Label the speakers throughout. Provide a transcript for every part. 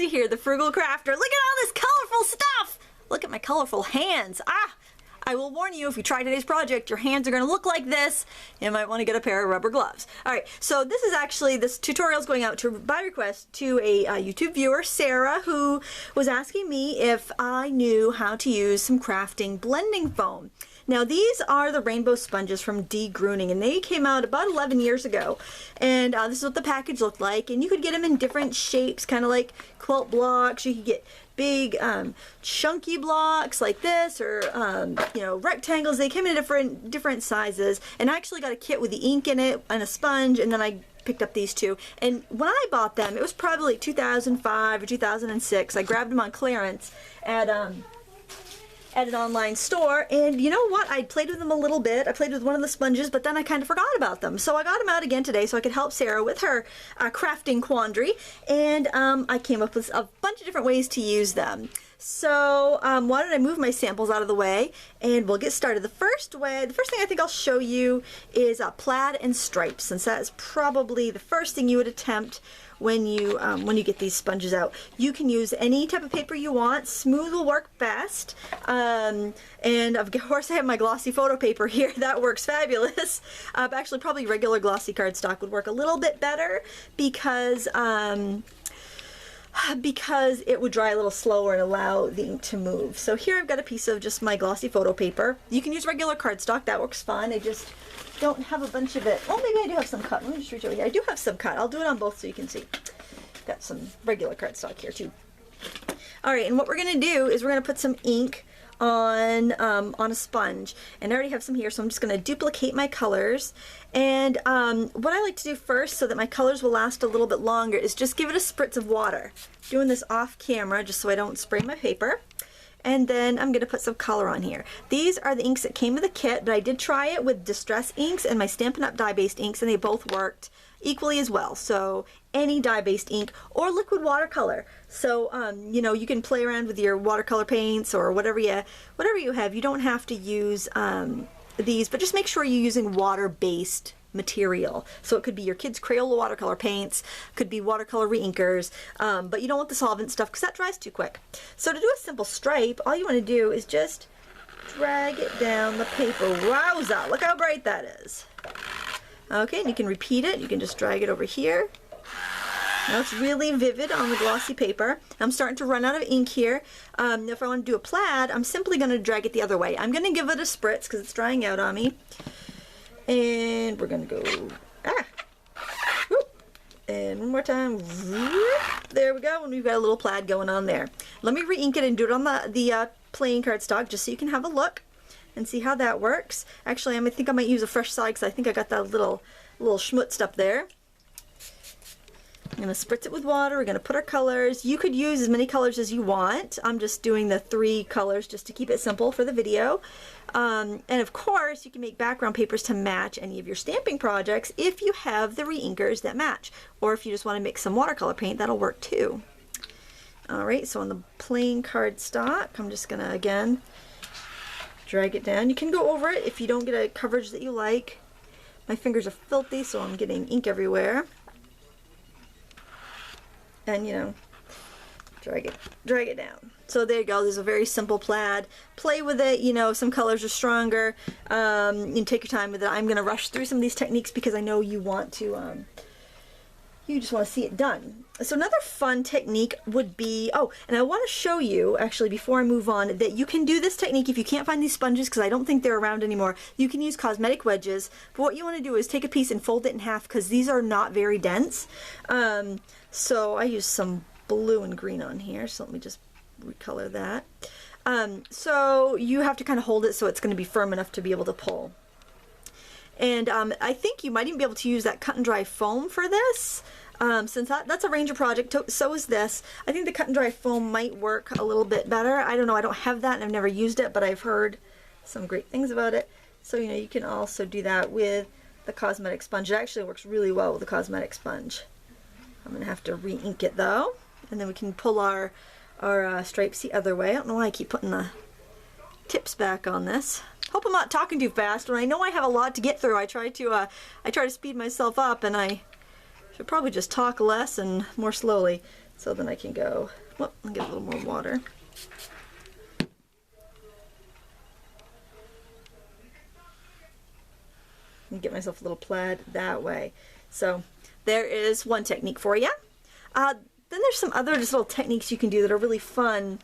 Speaker 1: Lindsay here, the Frugal Crafter. Look at all this colorful stuff! Look at my colorful hands. I will warn you, if you try today's project, your hands are going to look like this. You might want to get a pair of rubber gloves. Alright, so this tutorial is going out by request to a YouTube viewer, Sarah, who was asking me if I knew how to use some crafting blending foam. Now these are the rainbow sponges from D. Gruning, and they came out about 11 years ago. And this is what the package looked like, and you could get them in different shapes, kind of like quilt blocks. You could get big chunky blocks like this, or you know, rectangles. They came in different sizes, and I actually got a kit with the ink in it and a sponge, and then I picked up these two. And when I bought them, it was probably 2005 or 2006. I grabbed them on clearance at an online store, and you know what? I played with them a little bit. I played with one of the sponges, but then I kind of forgot about them. So I got them out again today so I could help Sarah with her crafting quandary, and I came up with a bunch of different ways to use them. So why don't I move my samples out of the way, and we'll get started. The first thing I think I'll show you is plaid and stripes, since that is probably the first thing you would attempt when you get these sponges out. You can use any type of paper you want. Smooth will work best, and of course I have my glossy photo paper here. That works fabulous. But actually probably regular glossy cardstock would work a little bit better, because it would dry a little slower and allow the ink to move. So here I've got a piece of just my glossy photo paper. You can use regular cardstock, that works fine. I just don't have a bunch of it. Oh, maybe I do have some cut. Let me just reach over here. I do have some cut. I'll do it on both so you can see. Got some regular cardstock here too. Alright, and what we're going to do is we're going to put some ink on a sponge, and I already have some here, so I'm just going to duplicate my colors. And what I like to do first, so that my colors will last a little bit longer, is just give it a spritz of water. Doing this off camera just so I don't spray my paper. And then I'm going to put some color on here. These are the inks that came with the kit, but I did try it with Distress inks and my Stampin' Up! Dye-based inks, and they both worked equally as well. So any dye-based ink or liquid watercolor. So you know, you can play around with your watercolor paints or whatever you have. You don't have to use these, but just make sure you're using water-based material. So it could be your kids' Crayola watercolor paints, could be watercolor reinkers, but you don't want the solvent stuff because that dries too quick. So to do a simple stripe, all you want to do is just drag it down the paper. Wowza, look how bright that is. Okay, and you can repeat it. You can just drag it over here. Now it's really vivid on the glossy paper. I'm starting to run out of ink here. If I want to do a plaid, I'm simply going to drag it the other way. I'm going to give it a spritz because it's drying out on me. And we're going to go, and one more time, there we go, and we've got a little plaid going on there. Let me re-ink it and do it on the plain cardstock just so you can have a look and see how that works. Actually, I think I might use a fresh side because I think I got that little schmutz up there. I'm going to spritz it with water. We're going to put our colors. You could use as many colors as you want. I'm just doing the 3 colors just to keep it simple for the video. And of course, you can make background papers to match any of your stamping projects if you have the reinkers that match. Or if you just want to mix some watercolor paint, that'll work too. Alright, so on the plain cardstock, I'm just going to, again, drag it down. You can go over it if you don't get a coverage that you like. My fingers are filthy, so I'm getting ink everywhere. And you know, drag it down. So there you go. There's a very simple plaid. Play with it. You know, some colors are stronger. You can take your time with it. I'm going to rush through some of these techniques because I know you want to. You just want to see it done. So another fun technique would be, and I want to show you, actually, before I move on, that you can do this technique if you can't find these sponges, because I don't think they're around anymore. You can use cosmetic wedges, but what you want to do is take a piece and fold it in half, because these are not very dense. So I use some blue and green on here, so let me just recolor that. So you have to kind of hold it so it's going to be firm enough to be able to pull. And I think you might even be able to use that cut and dry foam for this. Since that's a Ranger project, so is this. I think the cut and dry foam might work a little bit better. I don't know, I don't have that and I've never used it, but I've heard some great things about it. So, you know, you can also do that with the cosmetic sponge. It actually works really well with the cosmetic sponge. I'm going to have to re-ink it though, and then we can pull our stripes the other way. I don't know why I keep putting the tips back on this. Hope I'm not talking too fast. When I know I have a lot to get through, I try to speed myself up, and I should probably just talk less and more slowly. So then I can go, whoop, and get a little more water. And get myself a little plaid that way. So there is one technique for you. Then there's some other just little techniques you can do that are really fun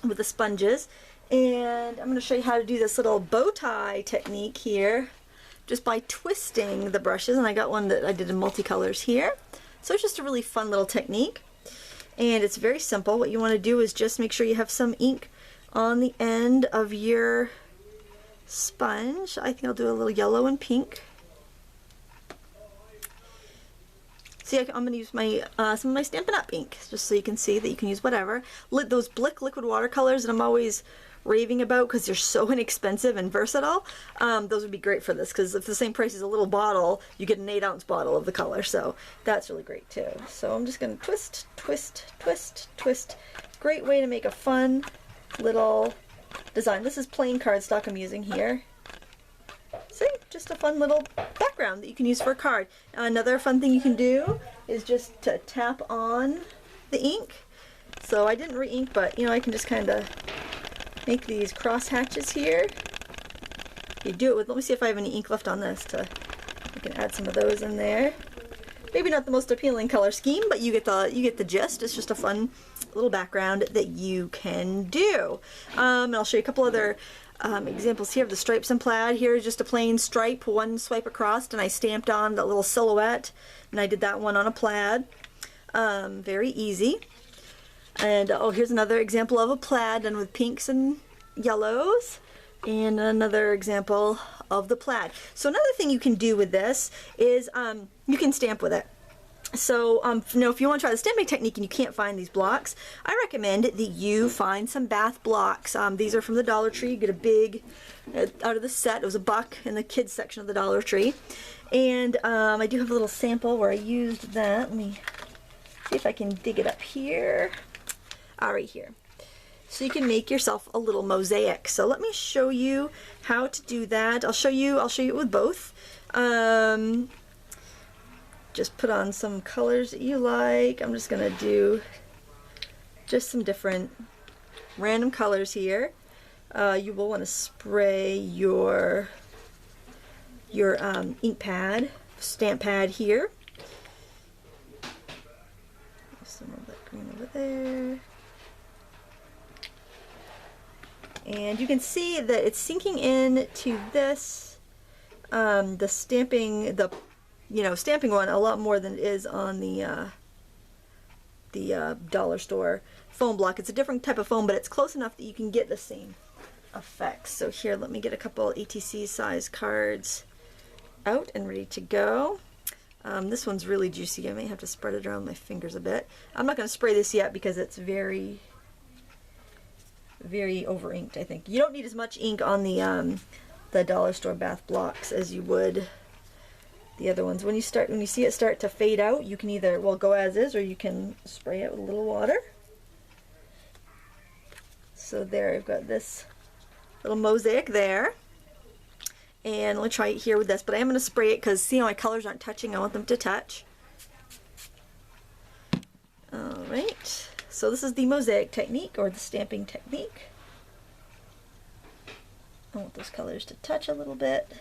Speaker 1: with the sponges. And I'm going to show you how to do this little bow tie technique here just by twisting the brushes. And I got one that I did in multicolors here. So it's just a really fun little technique. And it's very simple. What you want to do is just make sure you have some ink on the end of your sponge. I think I'll do a little yellow and pink. See, I'm going to use my some of my Stampin' Up! Ink, just so you can see that you can use whatever. Those Blick liquid watercolors that I'm always raving about because they're so inexpensive and versatile, those would be great for this, because if the same price as a little bottle, you get an 8-ounce bottle of the color, so that's really great too. So I'm just going to twist, twist, twist, twist. Great way to make a fun little design. This is plain cardstock I'm using here. See, just a fun little background that you can use for a card. Another fun thing you can do is just to tap on the ink. So I didn't re-ink, but I can just kind of make these cross hatches here. You do it with, let me see if I have any ink left on this. I can add some of those in there. Maybe not the most appealing color scheme, but you get the gist. It's just a fun little background that you can do. And I'll show you a couple other examples here of the stripes and plaid. Here is just a plain stripe, one swipe across, and I stamped on that little silhouette, and I did that one on a plaid. Very easy. And oh, here's another example of a plaid done with pinks and yellows, and another example of the plaid. So another thing you can do with this is you can stamp with it. So if you want to try the stamping technique and you can't find these blocks, I recommend that you find some bath blocks. These are from the Dollar Tree. You get a big, out of the set, it was $1 in the kids section of the Dollar Tree. And I do have a little sample where I used that. Let me see if I can dig it up here. Right here. So you can make yourself a little mosaic. So let me show you how to do that. I'll show you it with both. Just put on some colors that you like. I'm just gonna do just some different random colors here. You will want to spray your ink pad, stamp pad here. Some of that green over there. And you can see that it's sinking in to this, the stamping, stamping one a lot more than it is on the dollar store foam block. It's a different type of foam, but it's close enough that you can get the same effects. So here, let me get a couple ATC size cards out and ready to go. This one's really juicy. I may have to spread it around my fingers a bit. I'm not going to spray this yet because it's very over inked, I think. You don't need as much ink on the dollar store bath blocks as you would the other ones. When you see it start to fade out, you can either go as is, or you can spray it with a little water. So there, I've got this little mosaic there. And let me try it here with this, but I am going to spray it because see how my colors aren't touching. I want them to touch. Alright, so this is the mosaic technique, or the stamping technique. I want those colors to touch a little bit.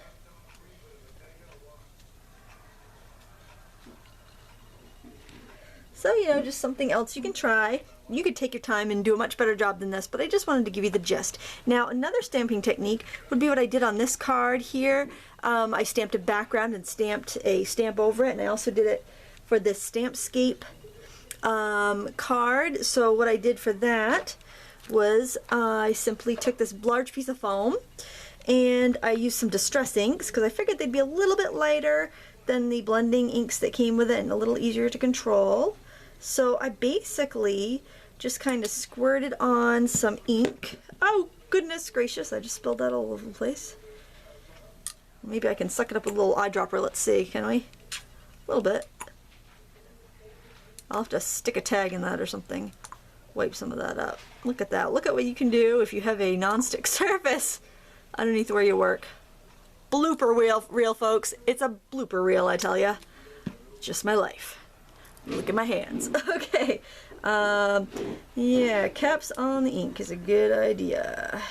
Speaker 1: So, just something else you can try. You could take your time and do a much better job than this, but I just wanted to give you the gist. Now, another stamping technique would be what I did on this card here. I stamped a background and stamped a stamp over it, and I also did it for this Stampscape card. So what I did for that was I simply took this large piece of foam and I used some distress inks because I figured they'd be a little bit lighter than the blending inks that came with it and a little easier to control. So I basically just kind of squirted on some ink. Oh goodness gracious, I just spilled that all over the place. Maybe I can suck it up with a little eyedropper. Let's see, can we? A little bit. I'll have to stick a tag in that or something. Wipe some of that up. Look at that. Look at what you can do if you have a non-stick surface underneath where you work. Blooper reel, folks. It's a blooper reel, I tell ya. Just my life. Look at my hands. Okay. Yeah, caps on the ink is a good idea.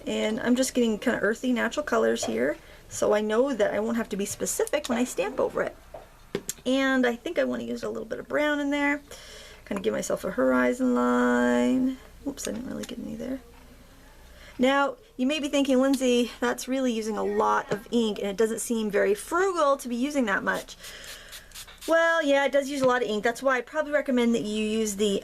Speaker 1: And I'm just getting kind of earthy, natural colors here, so I know that I won't have to be specific when I stamp over it. And I think I want to use a little bit of brown in there, kind of give myself a horizon line. Oops, I didn't really get any there. Now, you may be thinking, Lindsay, that's really using a lot of ink, and it doesn't seem very frugal to be using that much. Well, yeah, it does use a lot of ink. That's why I probably recommend that you use the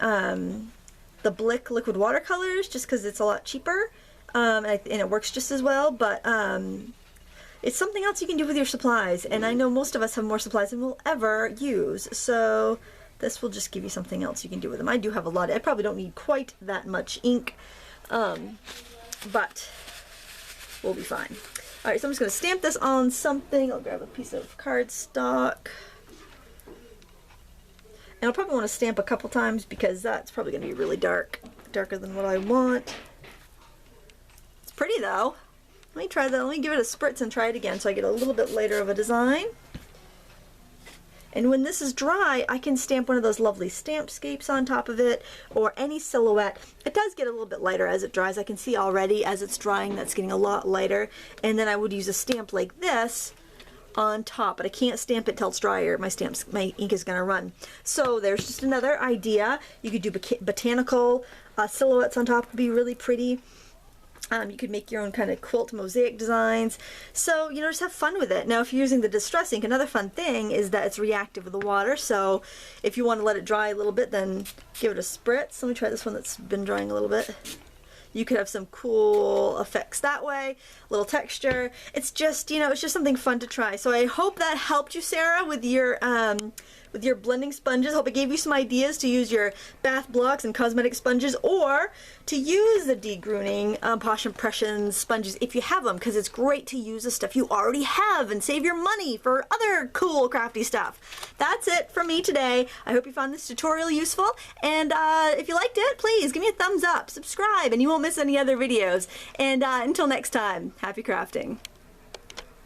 Speaker 1: Blick liquid watercolors, just because it's a lot cheaper, and it works just as well. But it's something else you can do with your supplies, and I know most of us have more supplies than we'll ever use, so this will just give you something else you can do with them. I do have a lot. I probably don't need quite that much ink, but we'll be fine. All right, so I'm just going to stamp this on something. I'll grab a piece of cardstock. And I'll probably want to stamp a couple times because that's probably going to be really dark. Darker than what I want. It's pretty though. Let me try that. Let me give it a spritz and try it again so I get a little bit lighter of a design. And when this is dry, I can stamp one of those lovely stampscapes on top of it, or any silhouette. It does get a little bit lighter as it dries. I can see already as it's drying that's getting a lot lighter. And then I would use a stamp like this on top, but I can't stamp it till it's dry or my ink is going to run. So there's just another idea. You could do botanical silhouettes on top, would be really pretty. You could make your own kind of quilt mosaic designs. So, you know, just have fun with it. Now, if you're using the distress ink, another fun thing is that it's reactive with the water. So if you want to let it dry a little bit, then give it a spritz. Let me try this one that's been drying a little bit. You could have some cool effects that way, little texture. It's just, you know, it's just something fun to try. So I hope that helped you, Sarah, with your blending sponges. Hope it gave you some ideas to use your bath blocks and cosmetic sponges, or to use the degruning Posh Impressions sponges if you have them, because it's great to use the stuff you already have and save your money for other cool crafty stuff. That's it from me today. I hope you found this tutorial useful, and if you liked it, please give me a thumbs up, subscribe, and you won't miss any other videos. And until next time, happy crafting.